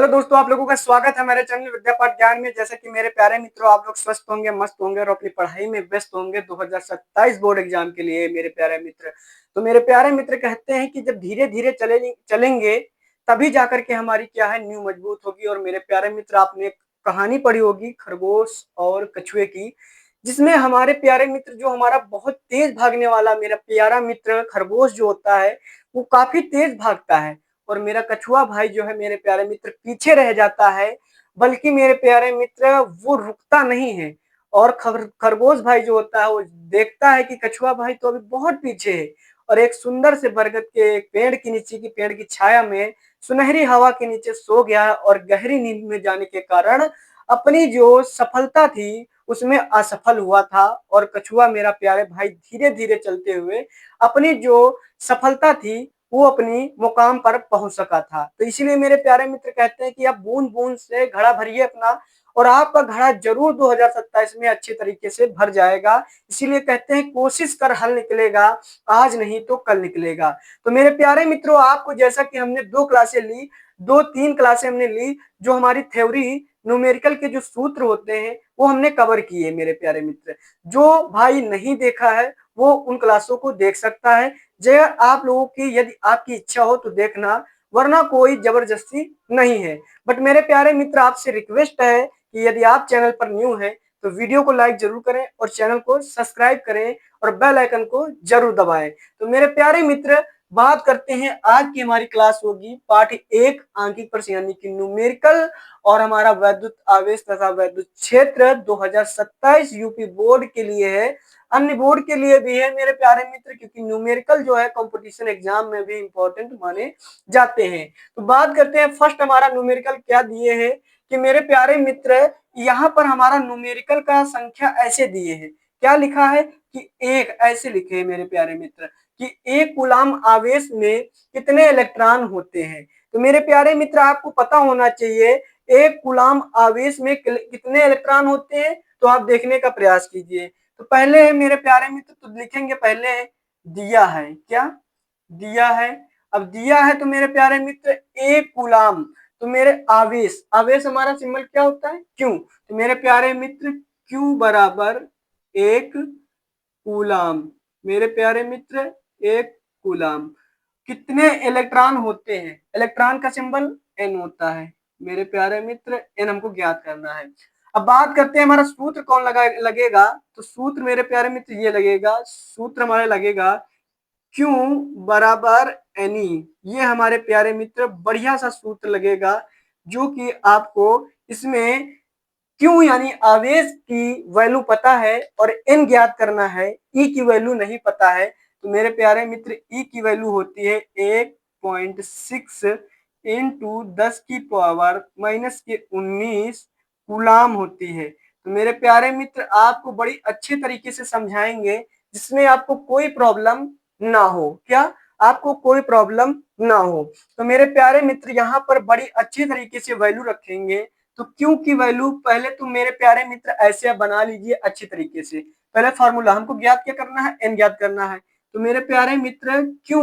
दोस्तों, आप लोगों का स्वागत है मेरे चैनल विद्यापाठ ज्ञान में। जैसे कि मेरे प्यारे मित्रों, आप लोग स्वस्थ होंगे, मस्त होंगे और अपनी पढ़ाई में व्यस्त होंगे 2027 बोर्ड एग्जाम के लिए। मेरे प्यारे मित्र, तो मेरे प्यारे मित्र कहते हैं कि जब धीरे धीरे चलेंगे तभी जाकर के हमारी क्या है नींव मजबूत होगी। और मेरे प्यारे मित्र, आपने कहानी पढ़ी होगी खरगोश और कछुए की, जिसमें हमारे प्यारे मित्र जो हमारा बहुत तेज भागने वाला मेरा प्यारा मित्र खरगोश जो होता है वो काफी तेज भागता है, और मेरा कछुआ भाई जो है मेरे प्यारे मित्र पीछे रह जाता है। बल्कि मेरे प्यारे मित्र वो रुकता नहीं है, और खरगोश भाई जो होता है वो देखता है कि कछुआ भाई तो अभी बहुत पीछे है, और एक सुंदर से बरगद के एक पेड़ के नीचे की पेड़ की छाया में सुनहरी हवा के नीचे सो गया, और गहरी नींद में जाने के कारण अपनी जो सफलता थी उसमें असफल हुआ था। और कछुआ मेरा प्यारे भाई धीरे धीरे चलते हुए अपनी जो सफलता थी वो अपनी मुकाम पर पहुंच सका था। तो इसीलिए मेरे प्यारे मित्र कहते हैं कि आप बूंद बूंद से घड़ा भरिए अपना, और आपका घड़ा जरूर 2027 में अच्छे तरीके से भर जाएगा। इसीलिए कहते हैं कोशिश कर हल निकलेगा, आज नहीं तो कल निकलेगा। तो मेरे प्यारे मित्रों, आपको जैसा कि हमने दो क्लासें ली, दो तीन क्लासें हमने ली, जो हमारी थ्योरी न्यूमेरिकल के जो सूत्र होते हैं वो हमने कवर किए। मेरे प्यारे मित्र, जो भाई नहीं देखा है वो उन क्लासों को देख सकता है। जय आप लोगों की यदि आपकी इच्छा हो तो देखना, वरना कोई जबरदस्ती नहीं है। बट मेरे प्यारे मित्र, आपसे रिक्वेस्ट है कि यदि आप चैनल पर न्यू हैं तो वीडियो को लाइक जरूर करें और चैनल को सब्सक्राइब करें और बेल आइकन को जरूर दबाएं। तो मेरे प्यारे मित्र, बात करते हैं आज की हमारी क्लास होगी पाठ 1 आंकिक प्रश्न यानी कि न्यूमेरिकल, और हमारा वैद्युत आवेश तथा वैद्युत क्षेत्र 2027 यूपी बोर्ड के लिए है, अन्य बोर्ड के लिए भी है मेरे प्यारे मित्र, क्योंकि न्यूमेरिकल जो है कंपटीशन एग्जाम में भी इंपॉर्टेंट माने जाते हैं। तो बात करते हैं फर्स्ट हमारा न्यूमेरिकल क्या दिए है कि मेरे प्यारे मित्र यहाँ पर हमारा न्यूमेरिकल का संख्या ऐसे दिए है। क्या लिखा है कि एक, ऐसे लिखे है मेरे प्यारे मित्र कि एक कूलाम आवेश में कितने इलेक्ट्रॉन होते हैं। तो मेरे प्यारे मित्र, आपको पता होना चाहिए एक कूलाम आवेश में कितने इलेक्ट्रॉन होते हैं। तो आप देखने का प्रयास कीजिए। तो पहले है मेरे प्यारे मित्र, तो लिखेंगे पहले है दिया है, क्या दिया है। अब दिया है तो मेरे प्यारे मित्र एक कूलाम, तो मेरे आवेश, आवेश हमारा सिंबल क्या होता है, क्यू। तो मेरे प्यारे मित्र क्यू बराबर एक कूलाम। मेरे प्यारे मित्र एक कूलाम, कितने इलेक्ट्रॉन होते हैं, इलेक्ट्रॉन का सिंबल एन होता है। मेरे प्यारे मित्र एन हमको ज्ञात करना है। अब बात करते हैं हमारा सूत्र कौन लगेगा। तो सूत्र मेरे प्यारे मित्र ये लगेगा, सूत्र हमारा लगेगा क्यू बराबर एनी। ये हमारे प्यारे मित्र बढ़िया सा सूत्र लगेगा, जो कि आपको इसमें क्यू यानी आवेश की वैल्यू पता है और एन ज्ञात करना है, ई की वैल्यू नहीं पता है। तो मेरे प्यारे मित्र ई की वैल्यू होती है 1.6 इंटू 10 की पावर माइनस के 19 कूलाम होती है। तो मेरे प्यारे मित्र आपको बड़ी अच्छे तरीके से समझाएंगे जिसमें आपको कोई प्रॉब्लम ना हो, क्या आपको कोई प्रॉब्लम ना हो। तो मेरे प्यारे मित्र यहाँ पर बड़ी अच्छी तरीके से वैल्यू रखेंगे। तो क्यू की वैल्यू पहले तो मेरे प्यारे मित्र ऐसे बना लीजिए अच्छी तरीके से। पहले फॉर्मूला हमको ज्ञात क्या करना है, एन ज्ञात करना है। तो मेरे प्यारे मित्र क्यू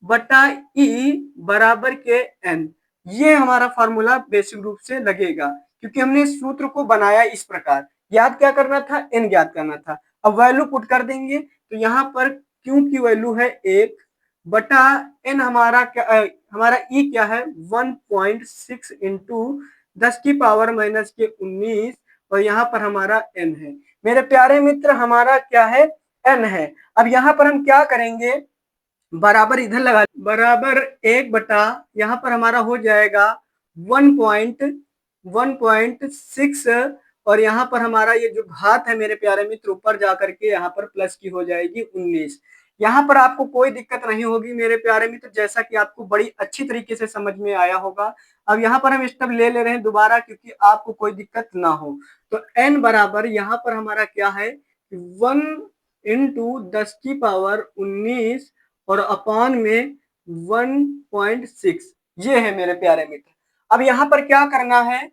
बटा ई बराबर के एन, ये हमारा फॉर्मूला बेसिक रूप से लगेगा, क्योंकि हमने सूत्र को बनाया इस प्रकार। याद क्या करना था, एन ज्ञात करना था। अब वैल्यू पुट कर देंगे, तो यहाँ पर क्यू की वैल्यू है एक बटा एन, हमारा क्या हमारा ई क्या है 1.6 इंटू 10 की पावर माइनस के 19, और यहाँ पर हमारा एन है। मेरे प्यारे मित्र हमारा क्या है, एन है। अब यहाँ पर हम क्या करेंगे, बराबर इधर लगा, बराबर एक बटा यहाँ पर हमारा हो जाएगा 1.6, और यहाँ पर हमारा ये जो घात है मेरे प्यारे मित्र ऊपर जाकर के यहाँ पर प्लस की हो जाएगी 19। यहाँ पर आपको कोई दिक्कत नहीं होगी मेरे प्यारे मित्र, जैसा कि आपको बड़ी अच्छी तरीके से समझ में आया होगा। अब यहाँ पर हम स्टेप ले रहे हैं दोबारा, क्योंकि आपको कोई दिक्कत ना हो। तो n बराबर यहाँ पर हमारा क्या है 1 इंटू 10 की पावर 19 और अपान में 1.6, ये है मेरे प्यारे मित्र। अब यहाँ पर क्या करना है,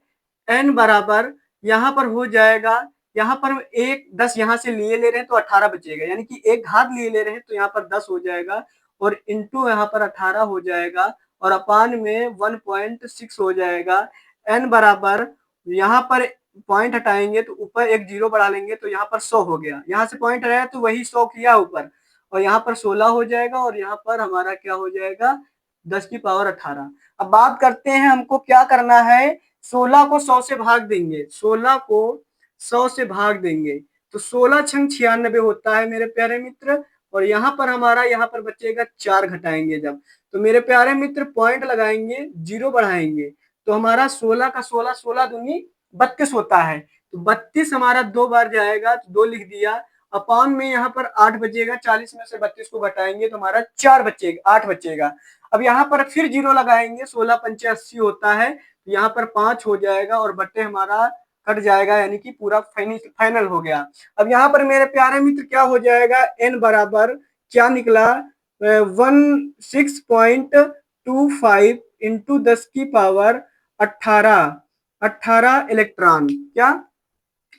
n बराबर यहाँ पर हो जाएगा, यहाँ पर एक 10 यहाँ से लिए ले रहे हैं तो 18 बचेगा, यानी कि एक घात लिए ले रहे हैं तो यहाँ पर 10 हो जाएगा, और इंटू यहाँ पर 18 हो जाएगा, और अपान में 1.6 हो जाएगा। n बराबर, यहाँ पर पॉइंट हटाएंगे तो ऊपर एक जीरो बढ़ा लेंगे तो यहाँ पर 100 हो गया, यहाँ से पॉइंट हटाया तो वही 100 किया ऊपर, और यहाँ पर 16 हो जाएगा, और यहाँ पर हमारा क्या हो जाएगा 10 की पावर 18। अब बात करते हैं हमको क्या करना है, 16 को 100 से भाग देंगे, 16 को 100 से भाग देंगे तो 16 छंग 96 होता है मेरे प्यारे मित्र। और यहाँ पर हमारा यहाँ पर बचेगा 4 घटाएंगे जब, तो मेरे प्यारे मित्र पॉइंट लगाएंगे, जीरो बढ़ाएंगे तो हमारा 16 का 16, 16 दूनी 32 होता है, तो 32 हमारा 2 बार जाएगा तो 2 लिख दिया, अपान में यहाँ पर 8 बचेगा, 40 में से 32 को घटाएंगे तो हमारा 4 बचेगा, 8 बचेगा। अब यहाँ पर फिर जीरो लगाएंगे, 16 पंचे 80 होता है, तो यहाँ पर 5 हो जाएगा और बट्टे हमारा कट जाएगा, यानी कि पूरा फाइनल हो गया। अब यहाँ पर मेरे प्यारे मित्र क्या हो जाएगा, n बराबर क्या निकला 16.25 इंटू 10 की पावर 18 इलेक्ट्रॉन, क्या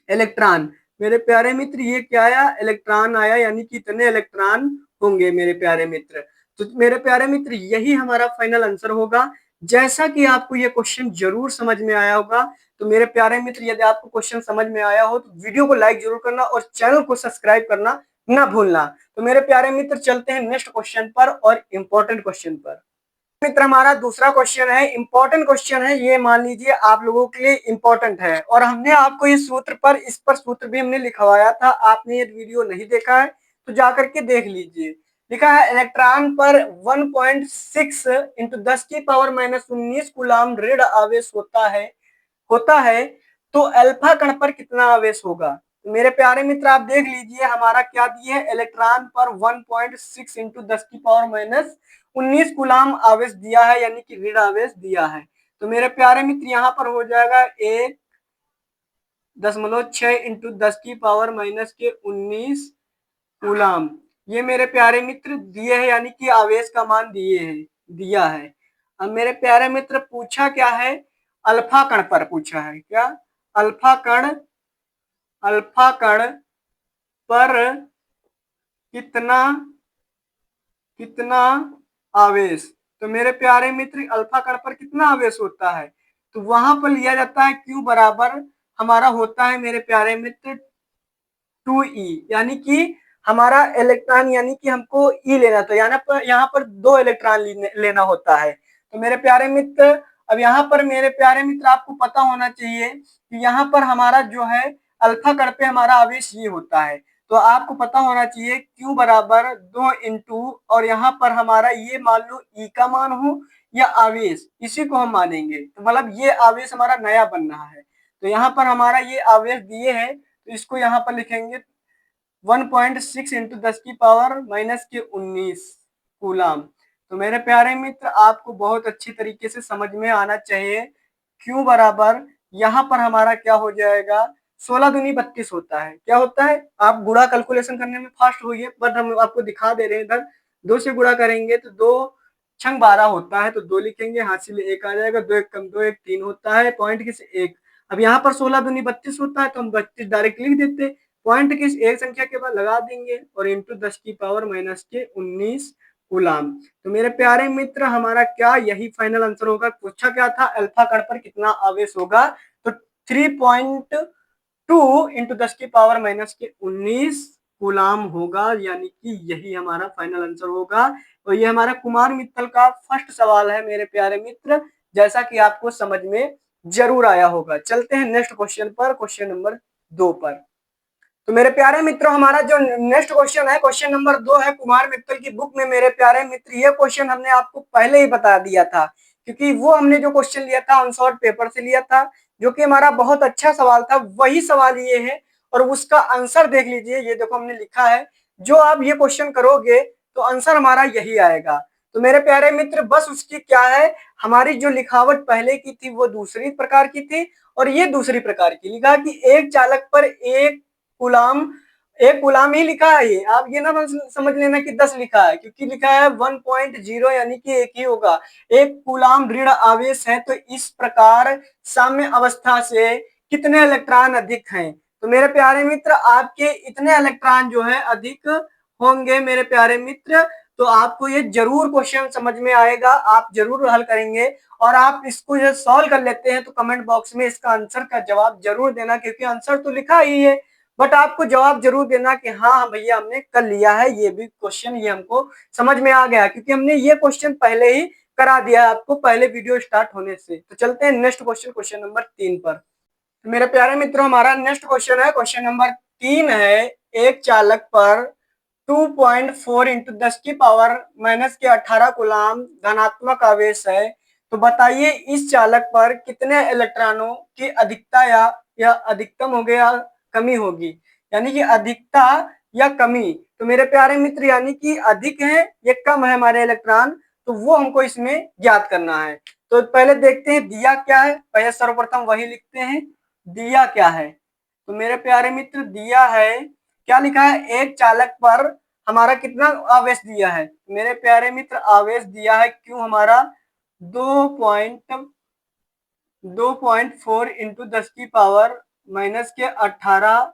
इलेक्ट्रॉन मेरे प्यारे मित्र, ये क्या आया, इलेक्ट्रॉन आया, यानी कि इतने इलेक्ट्रॉन होंगे मेरे प्यारे मित्र। तो मेरे प्यारे मित्र यही हमारा फाइनल आंसर होगा। जैसा कि आपको ये क्वेश्चन जरूर समझ में आया होगा, तो मेरे प्यारे मित्र यदि आपको क्वेश्चन समझ में आया हो तो वीडियो को लाइक जरूर करना और चैनल को सब्सक्राइब करना ना भूलना। तो मेरे प्यारे मित्र चलते हैं नेक्स्ट क्वेश्चन पर और इम्पोर्टेंट क्वेश्चन पर। मित्र हमारा दूसरा क्वेश्चन है, इंपॉर्टेंट क्वेश्चन है, ये मान लीजिए आप लोगों के लिए इंपॉर्टेंट है, और हमने आपको इस सूत्र पर, इस पर सूत्र भी हमने लिखवाया था, आपने ये वीडियो नहीं देखा है तो जाकर के देख लीजिए। लिखा है इलेक्ट्रॉन पर 1.6 इंटू 10 की पावर -19 कूलाम ऋण आवेश होता है तो अल्फा कण पर कितना आवेश होगा। तो मेरे प्यारे मित्र आप देख लीजिए, हमारा क्या दिए है, इलेक्ट्रॉन पर 1.6 इंटू 10 की पावर -19 कूलाम आवेश दिया है, यानी कि ऋण आवेश दिया है। तो मेरे प्यारे मित्र यहाँ पर हो जाएगा 1.6 इंटू 10 की पावर -19 कूलाम, ये मेरे प्यारे मित्र दिए है, यानी कि आवेश का मान दिया है। अब मेरे प्यारे मित्र पूछा क्या है, अल्फा कण पर पूछा है, क्या अल्फा कण पर कितना आवेश। तो मेरे प्यारे मित्र अल्फा कण पर कितना आवेश होता है, तो वहां पर लिया जाता है Q बराबर हमारा होता है मेरे प्यारे मित्र 2E, यानी कि हमारा इलेक्ट्रॉन, यानी कि हमको E लेना था, यहाँ पर 2 इलेक्ट्रॉन लेना होता है। तो मेरे प्यारे मित्र अब यहाँ पर मेरे प्यारे मित्र आपको पता होना चाहिए कि यहाँ पर हमारा जो है अल्फा कण पे हमारा आवेश ये होता है, तो आपको पता होना चाहिए Q बराबर 2 इंटू, और यहाँ पर हमारा ये मान लो E का मान हो या आवेश, इसी को हम मानेंगे, तो मतलब ये आवेश हमारा नया बन रहा है, तो यहाँ पर हमारा ये आवेश दिए है, तो इसको यहाँ पर लिखेंगे 1.6 इंटू 10 की पावर -19 कूलाम। तो मेरे प्यारे मित्र आपको बहुत अच्छी तरीके से समझ में आना चाहिए, Q बराबर यहाँ पर हमारा क्या हो जाएगा, 16 दूनी 32 होता है, क्या होता है, आप गुणा कैलकुलेशन करने में फास्ट होइए, बट हम आपको दिखा दे रहे हैं, इधर 2 से गुणा करेंगे तो 2 छंग 12 होता है, तो 2 लिखेंगे, हाथ से 1 आ जाएगा, 2 1 कम 2 1 3 होता है, पॉइंट किस 1। अब यहाँ पर 16 दूनी 32 होता है, तो हम 32 डायरेक्ट लिख देते, पॉइंट किस एक संख्या के बाद लगा देंगे और इंटू 10 की पावर -19 कूलाम। तो मेरे प्यारे मित्र हमारा क्या यही फाइनल आंसर होगा। पूछा क्या था, अल्फा कण पर कितना आवेश होगा, तो 3.2 इंटू 10 की पावर -19 कूलाम होगा, यानी कि यही हमारा फाइनल आंसर होगा। और ये हमारा कुमार मित्तल का फर्स्ट सवाल है मेरे प्यारे मित्र, जैसा कि आपको समझ में जरूर आया होगा। चलते हैं नेक्स्ट क्वेश्चन पर, क्वेश्चन नंबर 2 पर। तो मेरे प्यारे मित्रों हमारा जो नेक्स्ट क्वेश्चन है, क्वेश्चन नंबर 2 है कुमार मित्तल की बुक में। मेरे प्यारे मित्र ये क्वेश्चन हमने आपको पहले ही बता दिया था, क्योंकि वो हमने जो क्वेश्चन लिया था अनसॉर्ट पेपर से लिया था, जो कि हमारा बहुत अच्छा सवाल था, वही सवाल ये है। और उसका आंसर देख लीजिए, ये देखो हमने लिखा है, जो आप ये क्वेश्चन करोगे तो आंसर हमारा यही आएगा। तो मेरे प्यारे मित्र बस उसकी क्या है, हमारी जो लिखावट पहले की थी वो दूसरी प्रकार की थी और ये दूसरी प्रकार की। लिखा कि एक चालक पर एक गुलाम ही लिखा है, ये आप ये ना समझ लेना कि 10 लिखा है, क्योंकि लिखा है 1.0 यानी कि एक ही होगा। एक गुलाम ऋण आवेश है, तो इस प्रकार साम्य अवस्था से कितने इलेक्ट्रॉन अधिक हैं। तो मेरे प्यारे मित्र आपके इतने इलेक्ट्रॉन जो है अधिक होंगे मेरे प्यारे मित्र तो आपको ये जरूर क्वेश्चन समझ में आएगा, आप जरूर हल करेंगे। और आप इसको जब सॉल्व कर लेते हैं तो कमेंट बॉक्स में इसका आंसर का जवाब जरूर देना, क्योंकि आंसर तो लिखा ही है, बट आपको जवाब जरूर देना कि हाँ भैया हमने कर लिया है ये भी क्वेश्चन, ये हमको समझ में आ गया, क्योंकि हमने ये क्वेश्चन पहले ही करा दिया है आपको पहले वीडियो स्टार्ट होने से। तो चलते हैं नेक्स्ट क्वेश्चन, क्वेश्चन नंबर 3 पर। तो मेरे प्यारे मित्रों हमारा नेक्स्ट क्वेश्चन है, क्वेश्चन नंबर 3 है, एक चालक पर 2.4 इंटू 10 की पावर माइनस के 18 कूलाम धनात्मक आवेश है। तो बताइए इस चालक पर कितने इलेक्ट्रॉनों की अधिकता या अधिकतम हो गया कमी होगी, यानी कि अधिकता या कमी। तो मेरे प्यारे मित्र यानी कि अधिक है या कम है हमारे इलेक्ट्रॉन, तो वो हमको इसमें ज्ञात करना है। तो पहले देखते हैं दिया क्या है, पहले सर्वप्रथम वही लिखते हैं दिया क्या है। तो मेरे प्यारे मित्र दिया है, क्या लिखा है, एक चालक पर हमारा कितना आवेश दिया है, मेरे प्यारे मित्र आवेश दिया है क्यों हमारा 2.4 इंटू 10 की पावर माइनस के 18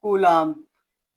कूलाम,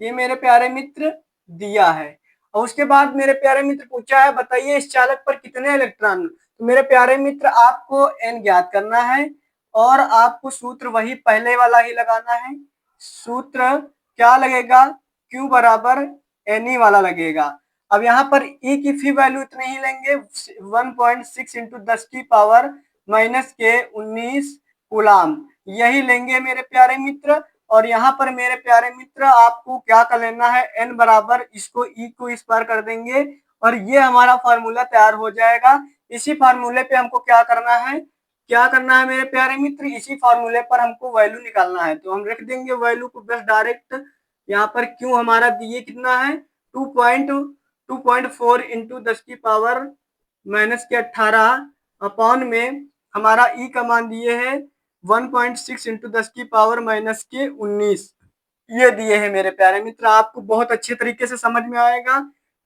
ये मेरे प्यारे मित्र दिया है। और उसके बाद मेरे प्यारे मित्र पूछा है बताइए इस चालक पर कितने इलेक्ट्रॉन। तो मेरे प्यारे मित्र आपको n ज्ञात करना है और आपको सूत्र वही पहले वाला ही लगाना है। सूत्र क्या लगेगा, Q बराबर Ne वाला लगेगा। अब यहाँ पर E की फी वैल्यू इतनी ही लेंगे 1.6 इंटू 10 की पावर माइनस के 19 कूलाम, यही लेंगे मेरे प्यारे मित्र। और यहाँ पर मेरे प्यारे मित्र आपको क्या कर लेना है, n बराबर इसको E को इस पार कर देंगे और ये हमारा फार्मूला तैयार हो जाएगा। इसी फार्मूले पे हमको क्या करना है, क्या करना है मेरे प्यारे मित्र, इसी फार्मूले पर हमको वैल्यू निकालना है। तो हम रख देंगे वैल्यू को बस डायरेक्ट, यहाँ पर क्यों हमारा दिए कितना है 2.4 इंटू 10 की पावर माइनस के 18 अपॉन में हमारा ई का मान दिए है 1.6 इंटू 10 की पावर माइनस के 19, ये दिए हैं मेरे प्यारे मित्र। आपको बहुत अच्छे तरीके से समझ में आएगा।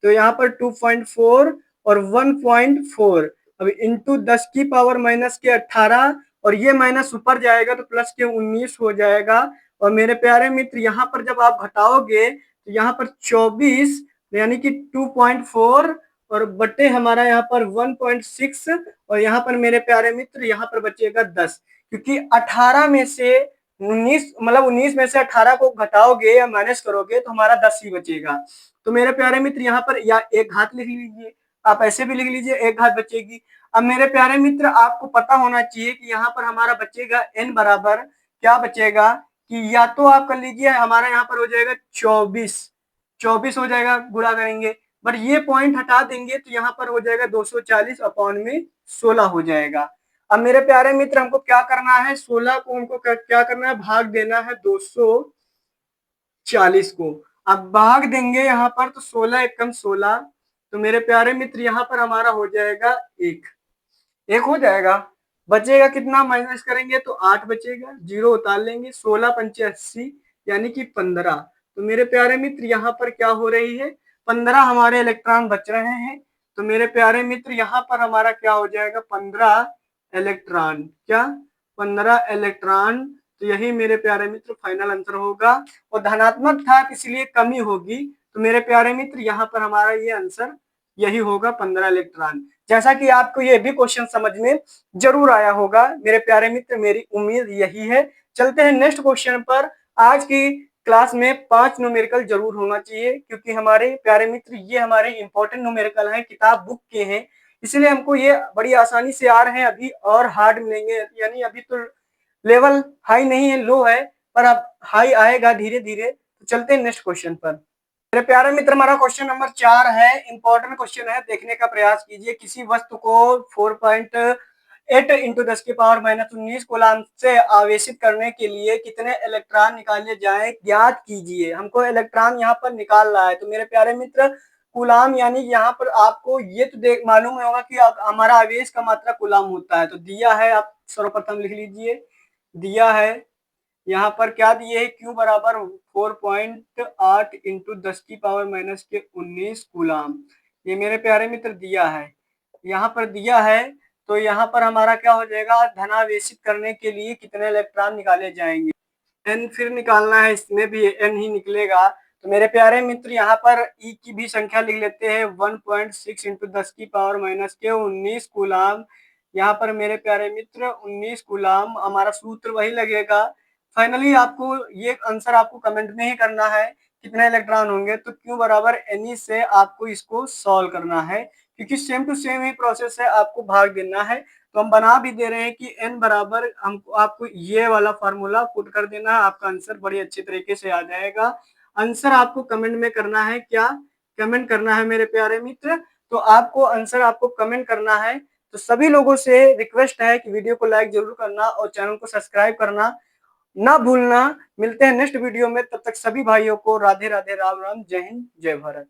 तो यहाँ पर 2.4 और 1.4 अब इंटू 10 की पावर माइनस के 18 और ये माइनस ऊपर जाएगा तो प्लस के 19 हो जाएगा। और मेरे प्यारे मित्र यहाँ पर जब आप घटाओगे तो यहाँ पर 24 यानी कि 2.4 और बटे हमारा यहाँ पर 1.6 और यहाँ पर मेरे प्यारे मित्र यहाँ पर बचेगा 10, क्योंकि 18 में से 19 मतलब 19 में से 18 को घटाओगे या माइनस करोगे तो हमारा 10 ही बचेगा। तो मेरे प्यारे मित्र यहाँ पर या एक घात लिख लीजिए, आप ऐसे भी लिख लीजिए एक घात बचेगी। अब मेरे प्यारे मित्र आपको पता होना चाहिए कि यहाँ पर हमारा बचेगा n बराबर क्या बचेगा कि या तो आप कर लीजिए हमारा यहाँ पर हो जाएगा 24 हो जाएगा गुणा करेंगे, बट ये पॉइंट हटा देंगे तो यहाँ पर हो जाएगा 240 अपॉन में 16 हो जाएगा। अब मेरे प्यारे मित्र हमको क्या करना है, 16 को हमको क्या करना है, भाग देना है 240 को। अब भाग देंगे यहाँ पर तो 16 एकम 16, तो मेरे प्यारे मित्र यहाँ पर हमारा हो जाएगा एक हो जाएगा। बचेगा कितना, माइनस करेंगे तो 8 बचेगा, 0 उतार लेंगे, 16 पंचे 80 यानी कि 15। तो मेरे प्यारे मित्र यहाँ पर क्या हो रही है, 15 हमारे इलेक्ट्रॉन बच रहे हैं। तो मेरे प्यारे मित्र यहाँ पर हमारा क्या हो जाएगा 15 इलेक्ट्रॉन, क्या 15 इलेक्ट्रॉन। तो यही मेरे प्यारे मित्र फाइनल आंसर होगा। और धनात्मक था इसलिए कमी होगी, तो मेरे प्यारे मित्र यहाँ पर हमारा ये आंसर यही होगा 15 इलेक्ट्रॉन। जैसा कि आपको ये भी क्वेश्चन समझ में जरूर आया होगा मेरे प्यारे मित्र, मेरी उम्मीद यही है। चलते हैं नेक्स्ट क्वेश्चन पर। आज की क्लास में 5 न्यूमेरिकल जरूर होना चाहिए, क्योंकि हमारे प्यारे मित्र ये हमारे इंपॉर्टेंट न्यूमेरिकल हैं, किताब बुक के हैं, इसलिए हमको ये बड़ी आसानी से आ रहे हैं। अभी और हार्ड मिलेंगे, यानी अभी तो लेवल हाई नहीं है, लो है, पर अब हाई आएगा धीरे धीरे। तो चलते हैं नेक्स्ट क्वेश्चन पर। मेरे प्यारे मित्र हमारा क्वेश्चन नंबर 4 है, इंपॉर्टेंट क्वेश्चन है, देखने का प्रयास कीजिए। किसी वस्तु को 4.8 इंटू 10 की पावर माइनस 19 कूलाम से आवेशित करने के लिए कितने इलेक्ट्रॉन निकाले जाएं, ज्ञात कीजिए। हमको इलेक्ट्रॉन यहाँ पर निकालना है। तो मेरे प्यारे मित्र कूलाम यानी यहाँ पर आपको ये तो देख मालूम होगा कि हमारा आवेश का मात्रा कूलाम होता है। तो दिया है, आप सर्वप्रथम लिख लीजिए, दिया है यहाँ पर क्या दिए है, Q बराबर 4.8 इंटू 10 की पावर माइनस के 19 कूलाम, ये मेरे प्यारे मित्र दिया है। यहाँ पर दिया है तो यहाँ पर हमारा क्या हो जाएगा, धनावेशित करने के लिए कितने इलेक्ट्रॉन निकाले जाएंगे, n फिर निकालना है, इसमें भी n ही निकलेगा। तो मेरे प्यारे मित्र यहाँ पर ई की भी संख्या लिख लेते हैं 1.6 इंटू 10 की पावर माइनस के 19 कूलाम। यहाँ पर मेरे प्यारे मित्र 19 कूलाम हमारा सूत्र वही लगेगा। फाइनली आपको ये आंसर आपको कमेंट में ही करना है कितने इलेक्ट्रॉन होंगे, तो क्यू बराबर एन से आपको इसको सॉल्व करना है, क्योंकि सेम टू सेम ही प्रोसेस है, आपको भाग देना है। तो हम बना भी दे रहे हैं कि n बराबर हमको आपको ये वाला फार्मूला पुट कर देना है, आपका आंसर बड़ी अच्छी तरीके से आ जाएगा। आंसर आपको कमेंट में करना है, क्या कमेंट करना है मेरे प्यारे मित्र, तो आपको आंसर आपको कमेंट करना है। तो सभी लोगों से रिक्वेस्ट है कि वीडियो को लाइक जरूर करना और चैनल को सब्सक्राइब करना ना भूलना। मिलते हैं नेक्स्ट वीडियो में, तब तक सभी भाइयों को राधे राधे, राम राम, जय हिंद, जय भारत।